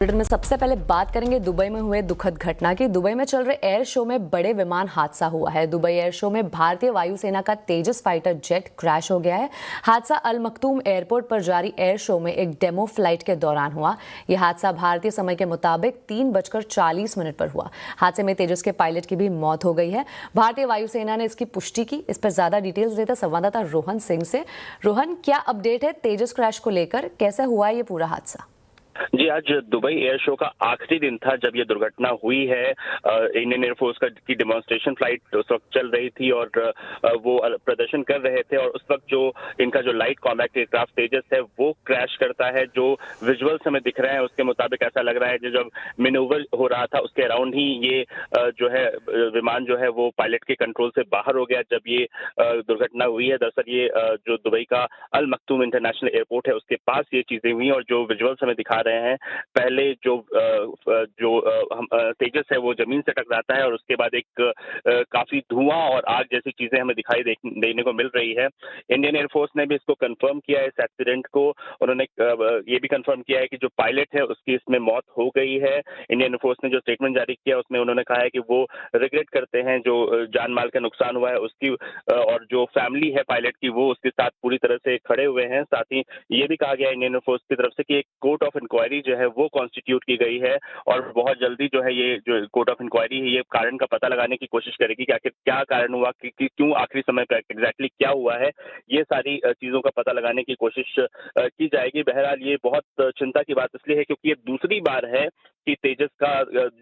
Britain में सबसे पहले बात करेंगे दुबई में हुए दुखद घटना की। दुबई में चल रहे एयर शो में बड़े विमान हादसा हुआ है। दुबई एयर शो में भारतीय वायुसेना का तेजस फाइटर जेट क्रैश हो गया है। हादसा अल मखतूम एयरपोर्ट पर जारी एयर शो में एक डेमो फ्लाइट के दौरान हुआ। यह हादसा भारतीय समय के मुताबिक 3:40 पर हुआ। हादसे में तेजस के पायलट की भी मौत हो गई है। भारतीय वायुसेना ने इसकी पुष्टि की। इस पर ज्यादा डिटेल्स देता संवाददाता रोहन सिंह से। रोहन, क्या अपडेट है तेजस क्रैश को लेकर? कैसे हुआ ये पूरा हादसा? जी, आज दुबई एयर शो का आखिरी दिन था जब ये दुर्घटना हुई है। इंडियन एयरफोर्स की डेमोन्स्ट्रेशन फ्लाइट उस वक्त चल रही थी और वो प्रदर्शन कर रहे थे, और उस वक्त जो इनका जो लाइट कॉम्बैट एयरक्राफ्ट तेजस है वो क्रैश करता है। जो विजुअल्स हमें दिख रहे हैं उसके मुताबिक ऐसा लग रहा है कि जब मैन्यूवर हो रहा था उसके अराउंड ही ये जो है विमान जो है वो पायलट के कंट्रोल से बाहर हो गया जब ये दुर्घटना हुई है। दरअसल ये जो दुबई का अल मखतूम इंटरनेशनल एयरपोर्ट है उसके पास ये चीजें हुई, और जो विजुअल्स हमें दिखा रहे हैं, पहले जो तेजस है वो जमीन से टकराता है और उसके बाद एक काफी धुआं और आग जैसी चीजें हमें दिखाई देने को मिल रही है। इंडियन एयरफोर्स ने भी इसको कंफर्म किया है, इस एक्सीडेंट को। उन्होंने ये भी कंफर्म किया है कि जो पायलट है उसकी इसमें मौत हो गई है। इंडियन एयरफोर्स ने जो स्टेटमेंट जारी किया उसमें उन्होंने कहा है कि वो रिग्रेट करते हैं जो जान माल का नुकसान हुआ है उसकी, और जो फैमिली है पायलट की वो उसके साथ पूरी तरह से खड़े हुए हैं। साथ ही ये भी कहा गया इंडियन एयरफोर्स की तरफ से कि एक कोर्ट ऑफ इंक्वायरी जो है वो कॉन्स्टिट्यूट की गई है, और बहुत जल्दी जो है ये जो कोर्ट ऑफ इंक्वायरी है ये कारण का पता लगाने की कोशिश करेगी कि आखिर क्या कारण हुआ, कि क्यों आखिरी समय पर एग्जैक्टली क्या हुआ है। ये सारी चीजों का पता लगाने की कोशिश की जाएगी। बहरहाल ये बहुत चिंता की बात इसलिए है क्योंकि ये दूसरी बार है कि तेजस का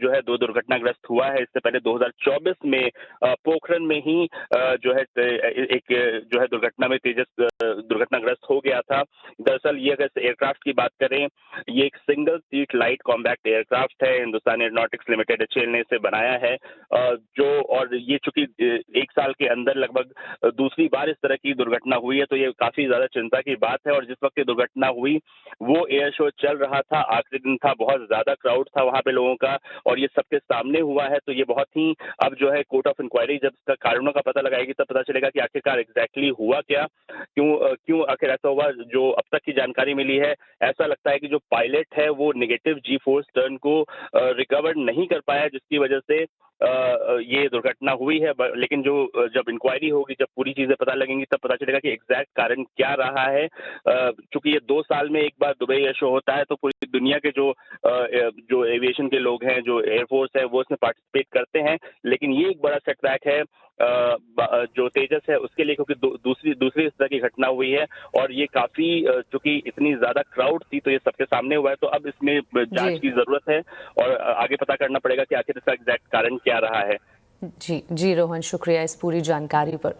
जो है दो दुर्घटनाग्रस्त हुआ है। इससे पहले 2024 में पोखरण में ही जो है एक जो है दुर्घटना में तेजस दुर्घटनाग्रस्त हो गया था। दरअसल ये अगर एयरक्राफ्ट की बात करें, ये एक single seat light combat aircraft है। हिंदुस्तान एरोनॉटिक्स लिमिटेड HAL ने इसे बनाया है, जो और ये चूंकि एक साल के अंदर लगभग दूसरी बार इस तरह की दुर्घटना हुई है, तो ये काफी ज्यादा चिंता की बात है। और जिस वक्त ये दुर्घटना हुई वो एयर शो चल रहा था, आखिरी दिन था, बहुत ज्यादा क्राउड था वहां पे लोगों का, और ये सबके सामने हुआ है। तो ये बहुत ही अब जो है कोर्ट ऑफ इंक्वायरी जब इसका कारणों का पता लगाएगी तब पता चलेगा कि आखिरकार एग्जैक्टली हुआ क्या, क्यों आखिर ऐसा हुआ। जो अब तक की जानकारी मिली है, ऐसा लगता है कि जो पायलट है वो नेगेटिव जी फोर्स टर्न को रिकवर नहीं कर पाया, जिसकी वजह से ये दुर्घटना हुई है। लेकिन जब इंक्वायरी होगी, जब पूरी चीजें पता लगेंगी, तब पता चलेगा कि एग्जैक्ट कारण क्या रहा है। चूंकि ये 2 साल में एक बार दुबई एयर शो होता है, तो पूरी दुनिया के जो एविएशन के लोग हैं, जो एयरफोर्स है, वो इसमें पार्टिसिपेट करते हैं। लेकिन ये एक बड़ा सेटबैक है जो तेजस है उसके लिए, क्योंकि दूसरी इस तरह की घटना हुई है, और ये काफी चूंकि इतनी ज्यादा क्राउड थी तो ये सबके सामने हुआ है। तो अब इसमें जांच की जरूरत है और आगे पता करना पड़ेगा कि आखिर इसका एग्जैक्ट कारण क्या रहा है। जी रोहन, शुक्रिया इस पूरी जानकारी पर।